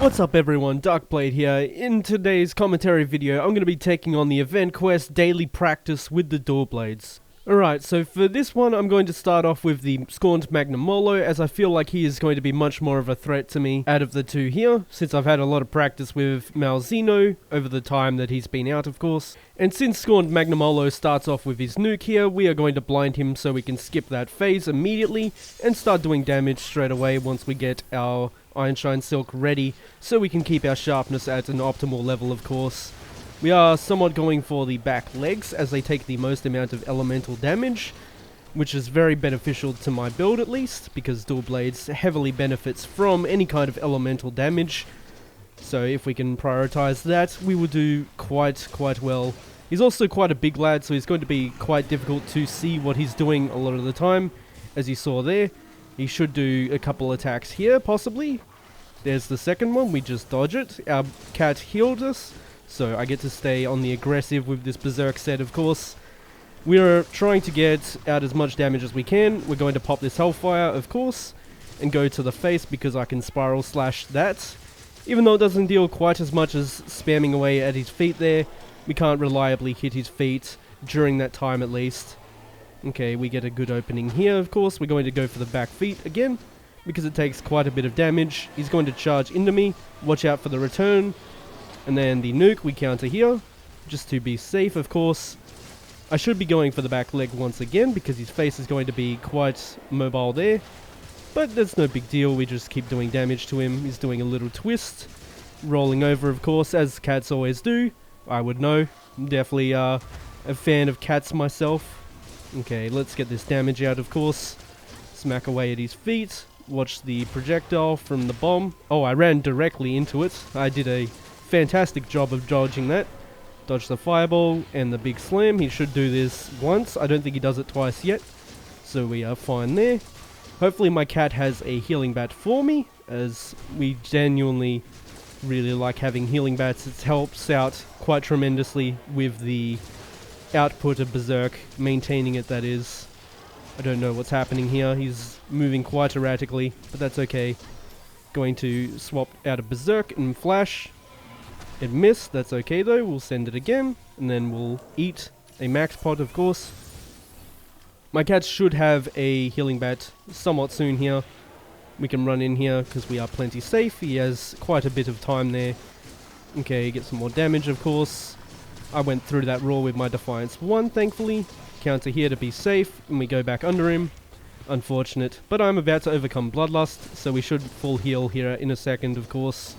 What's up everyone, Darcblade here. In today's commentary video, I'm going to be taking on the event quest Daily Practice with the Darcblades. Alright, so for this one I'm going to start off with the Scorned Magnamolo, as I feel like he is going to be much more of a threat to me out of the two here, since I've had a lot of practice with Malzeno over the time that he's been out, of course. And since Scorned Magnamolo starts off with his nuke here, we are going to blind him so we can skip that phase immediately and start doing damage straight away once we get our Ironshine Silk ready, so we can keep our sharpness at an optimal level, of course. We are somewhat going for the back legs, as they take the most amount of elemental damage, which is very beneficial to my build at least, because Darcblades heavily benefits from any kind of elemental damage. So if we can prioritize that, we will do quite well. He's also quite a big lad, so he's going to be quite difficult to see what he's doing a lot of the time, as you saw there. He should do a couple attacks here, possibly. There's the second one, we just dodge it. Our cat healed us, so I get to stay on the aggressive with this Berserk set, of course. We're trying to get out as much damage as we can. We're going to pop this Hellfire, of course, and go to the face because I can Spiral Slash that. Even though it doesn't deal quite as much as spamming away at his feet there, we can't reliably hit his feet during that time at least. Okay, we get a good opening here, of course. We're going to go for the back feet again, because it takes quite a bit of damage. He's going to charge into me. Watch out for the return. And then the nuke we counter here, just to be safe, of course. I should be going for the back leg once again, because his face is going to be quite mobile there. But that's no big deal, we just keep doing damage to him. He's doing a little twist. Rolling over, of course, as cats always do. I would know. I'm definitely a fan of cats myself. Okay, let's get this damage out, of course. Smack away at his feet. Watch the projectile from the bomb. Oh, I ran directly into it. I did a fantastic job of dodging that. Dodge the fireball and the big slam. He should do this once. I don't think he does it twice yet. So we are fine there. Hopefully my cat has a healing bat for me, as we genuinely really like having healing bats. It helps out quite tremendously with the output of Berserk, maintaining it, that is. I don't know what's happening here. He's moving quite erratically, but that's okay. Going to swap out of Berserk and Flash. It missed, that's okay though. We'll send it again, and then we'll eat a max pot, of course. My cat should have a healing bat somewhat soon here. We can run in here because we are plenty safe. He has quite a bit of time there. Okay, get some more damage, of course. I went through that roar with my Defiance 1, thankfully. Counter here to be safe, and we go back under him. Unfortunate, but I'm about to overcome Bloodlust, so we should full heal here in a second, of course.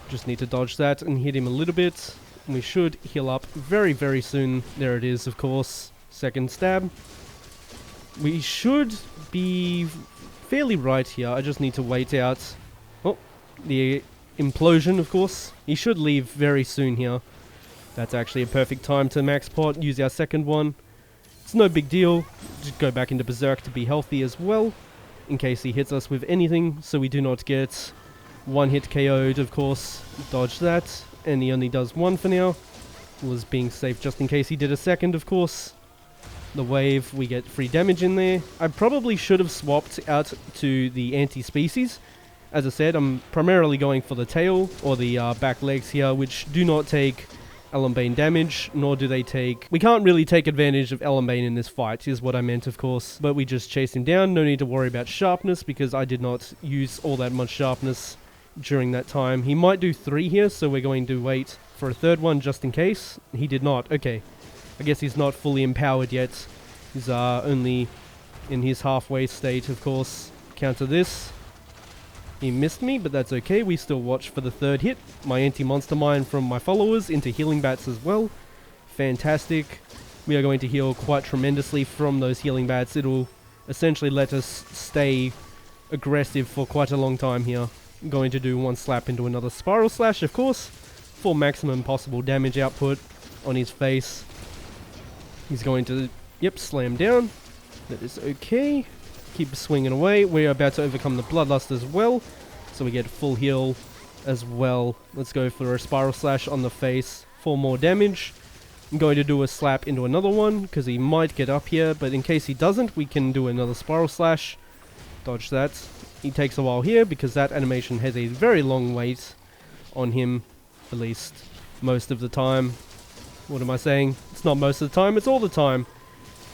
Just need to dodge that and hit him a little bit. We should heal up very soon. There it is, of course. Second stab. We should be fairly right here. I just need to wait out. Oh, the implosion, of course. He should leave very soon here. That's actually a perfect time to max pot, use our second one. It's no big deal. Just go back into Berserk to be healthy as well, in case he hits us with anything, so we do not get one hit KO'd, of course. Dodge that, and he only does one for now. Was being safe just in case he did a second, of course. The wave, we get free damage in there. I probably should have swapped out to the anti-species. As I said, I'm primarily going for the tail, or the back legs here, which do not take Elembane damage, nor do they take... We can't really take advantage of Elembane in this fight, is what I meant, of course. But we just chase him down, no need to worry about sharpness, because I did not use all that much sharpness during that time. He might do 3 here, so we're going to wait for a third one just in case. He did not, okay. I guess he's not fully empowered yet. He's only in his halfway state, of course. Counter this. He missed me, but that's okay. We still watch for the third hit. My anti-monster mine from my followers into healing bats as well. Fantastic. We are going to heal quite tremendously from those healing bats. It'll essentially let us stay aggressive for quite a long time here. I'm going to do one slap into another Spiral Slash, of course, for maximum possible damage output on his face. He's going to, yep, slam down. That is okay. Keep swinging away. We're about to overcome the Bloodlust as well, so we get full heal as well. Let's go for a Spiral Slash on the face for more damage. I'm going to do a slap into another one, because he might get up here, but in case he doesn't, we can do another Spiral Slash. Dodge that. He takes a while here because that animation has a very long wait on him, at least most of the time. What am I saying? It's not most of the time, it's all the time.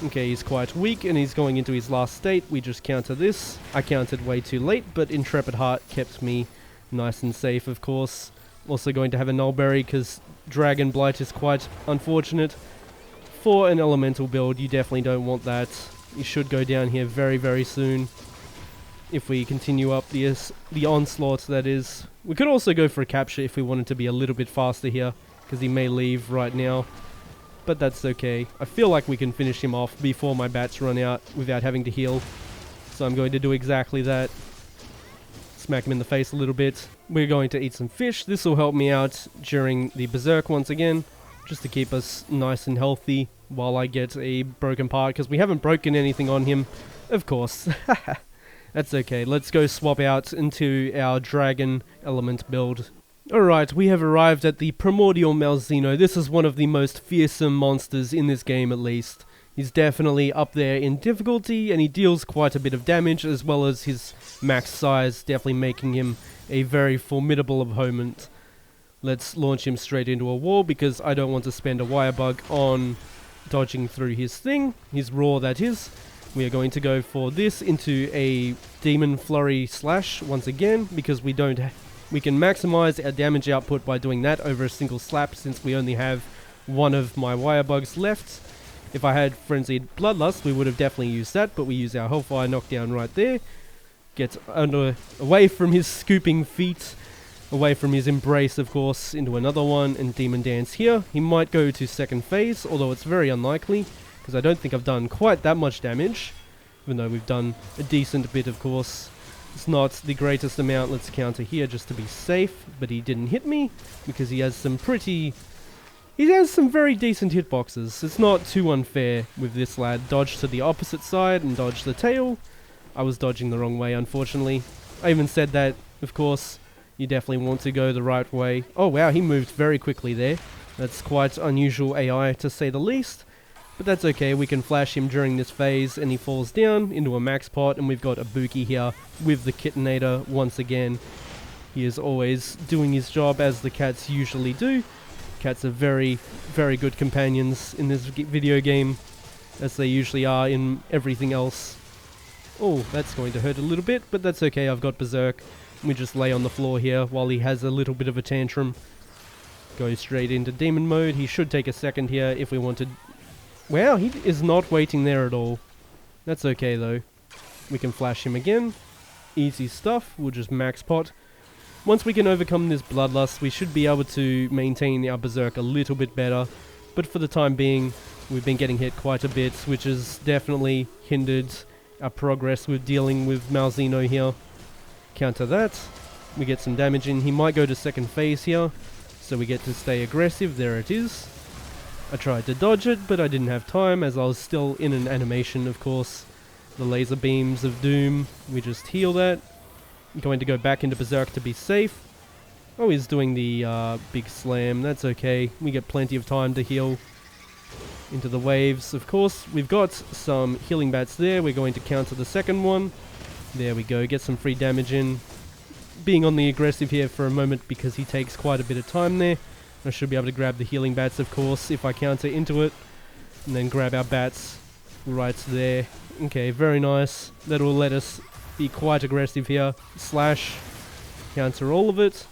Okay, he's quite weak and he's going into his last state. We just counter this. I countered way too late, but Intrepid Heart kept me nice and safe, of course. Also going to have a Nullberry because Dragon Blight is quite unfortunate. For an elemental build, you definitely don't want that. You should go down here very, very soon. If we continue up the onslaught, that is. We could also go for a capture if we wanted to be a little bit faster here, because he may leave right now. But that's okay. I feel like we can finish him off before my bats run out without having to heal. So I'm going to do exactly that. Smack him in the face a little bit. We're going to eat some fish. This will help me out during the Berserk once again, just to keep us nice and healthy while I get a broken part, because we haven't broken anything on him, of course. That's okay. Let's go swap out into our dragon element build. Alright, we have arrived at the Primordial Malzeno. This is one of the most fearsome monsters in this game, at least. He's definitely up there in difficulty, and he deals quite a bit of damage, as well as his max size, definitely making him a very formidable opponent. Let's launch him straight into a wall, because I don't want to spend a wire bug on dodging through his thing, his roar that is. We are going to go for this into a Demon Flurry Slash once again, because we can maximize our damage output by doing that over a single slap, since we only have one of my wire bugs left. If I had Frenzied Bloodlust, we would have definitely used that, but we use our Hellfire Knockdown right there. Get away from his scooping feet, away from his embrace, of course, into another one, and Demon Dance here. He might go to second phase, although it's very unlikely, because I don't think I've done quite that much damage, even though we've done a decent bit, of course. It's not the greatest amount. Let's counter here just to be safe, but he didn't hit me, because he has some very decent hitboxes. It's not too unfair with this lad. Dodge to the opposite side and dodge the tail. I was dodging the wrong way, unfortunately. I even said that, of course, you definitely want to go the right way. Oh wow, he moved very quickly there. That's quite unusual AI, to say the least. But that's okay, we can flash him during this phase, and he falls down into a max pot, and we've got Ibuki here with the Kittinator once again. He is always doing his job, as the cats usually do. Cats are very, very good companions in this video game, as they usually are in everything else. Oh, that's going to hurt a little bit, but that's okay, I've got Berserk. We just lay on the floor here while he has a little bit of a tantrum. Go straight into demon mode. He should take a second here if we wanted. Wow, he is not waiting there at all. That's okay though. We can flash him again. Easy stuff, we'll just max pot. Once we can overcome this bloodlust, we should be able to maintain our Berserk a little bit better. But for the time being, we've been getting hit quite a bit, which has definitely hindered our progress with dealing with Malzeno here. Counter that. We get some damage in. He might go to second phase here, so we get to stay aggressive. There it is. I tried to dodge it, but I didn't have time, as I was still in an animation, of course. The laser beams of doom. We just heal that. Going to go back into Berserk to be safe. Oh, he's doing the big slam. That's okay. We get plenty of time to heal. Into the waves, of course. We've got some healing bats there. We're going to counter the second one. There we go. Get some free damage in. Being on the aggressive here for a moment, because he takes quite a bit of time there. I should be able to grab the healing bats, of course, if I counter into it. And then grab our bats right there. Okay, very nice. That will let us be quite aggressive here. Slash. Counter all of it.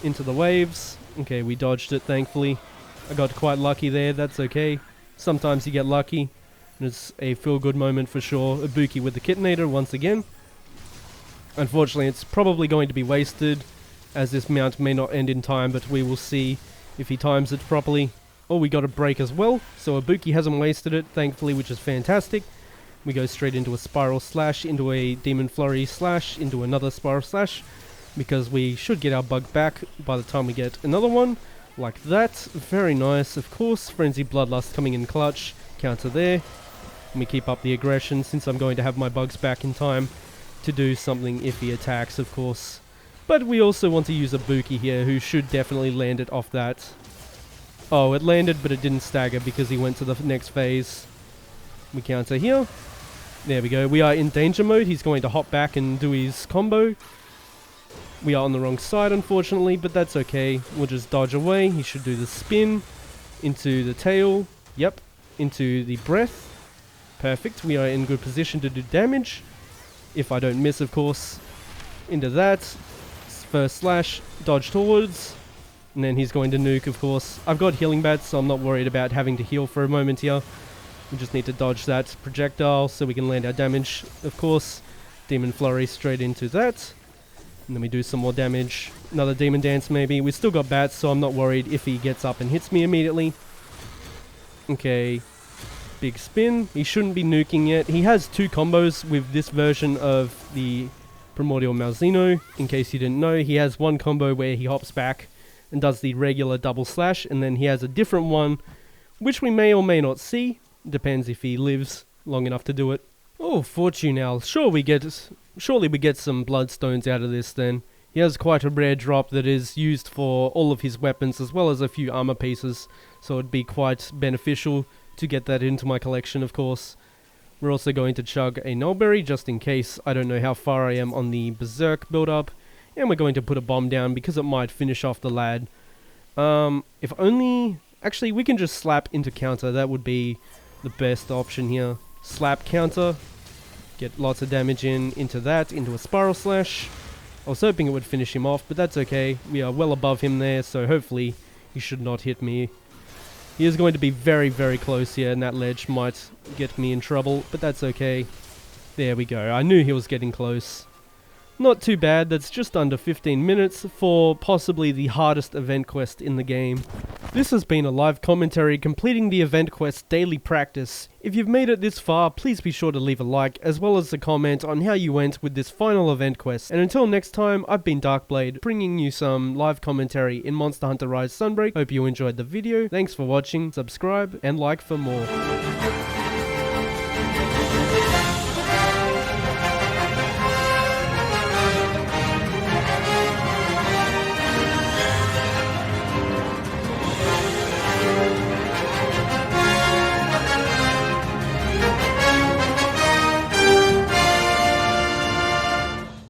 Into the waves. Okay, we dodged it, thankfully. I got quite lucky there, that's okay. Sometimes you get lucky. And it's a feel-good moment for sure. Ibuki with the Kittinator once again. Unfortunately, it's probably going to be wasted, as this mount may not end in time, but we will see if he times it properly. Oh, we got a break as well, so Ibuki hasn't wasted it, thankfully, which is fantastic. We go straight into a Spiral Slash, into a Demon Flurry Slash, into another Spiral Slash, because we should get our bug back by the time we get another one, like that. Very nice, of course. Frenzy Bloodlust coming in clutch, counter there. And we keep up the aggression, since I'm going to have my bugs back in time to do something if he attacks, of course. But we also want to use Ibuki here, who should definitely land it off that. Oh, it landed, but it didn't stagger because he went to the next phase. We counter here. There we go. We are in danger mode. He's going to hop back and do his combo. We are on the wrong side, unfortunately, but that's okay. We'll just dodge away. He should do the spin into the tail. Yep. Into the breath. Perfect. We are in good position to do damage. If I don't miss, of course. Into that. First slash. Dodge towards. And then he's going to nuke, of course. I've got healing bats, so I'm not worried about having to heal for a moment here. We just need to dodge that projectile so we can land our damage, of course. Demon Flurry straight into that. And then we do some more damage. Another Demon Dance maybe. We still got bats, so I'm not worried if he gets up and hits me immediately. Okay. Big spin. He shouldn't be nuking yet. He has 2 combos with this version of the Primordial Malzeno. In case you didn't know, he has one combo where he hops back and does the regular double slash. And then he has a different one, which we may or may not see. Depends if he lives long enough to do it. Oh, Fortune Owl. Surely we get some Bloodstones out of this then. He has quite a rare drop that is used for all of his weapons as well as a few armor pieces. So it'd be quite beneficial to get that into my collection, of course. We're also going to chug a Nullberry just in case. I don't know how far I am on the Berserk build-up. And we're going to put a bomb down because it might finish off the lad. If only... Actually, we can just slap into counter. That would be the best option here. Slap counter. Get lots of damage into that, into a Spiral Slash. I was hoping it would finish him off, but that's okay. We are well above him there, so hopefully he should not hit me. He is going to be very, very close here, and that ledge might get me in trouble, but that's okay. There we go. I knew he was getting close. Not too bad. That's just under 15 minutes for possibly the hardest event quest in the game. This has been a live commentary completing the event quest daily practice. If you've made it this far, please be sure to leave a like as well as a comment on how you went with this final event quest. And until next time, I've been Darcblade, bringing you some live commentary in Monster Hunter Rise Sunbreak. Hope you enjoyed the video. Thanks for watching, subscribe, and like for more.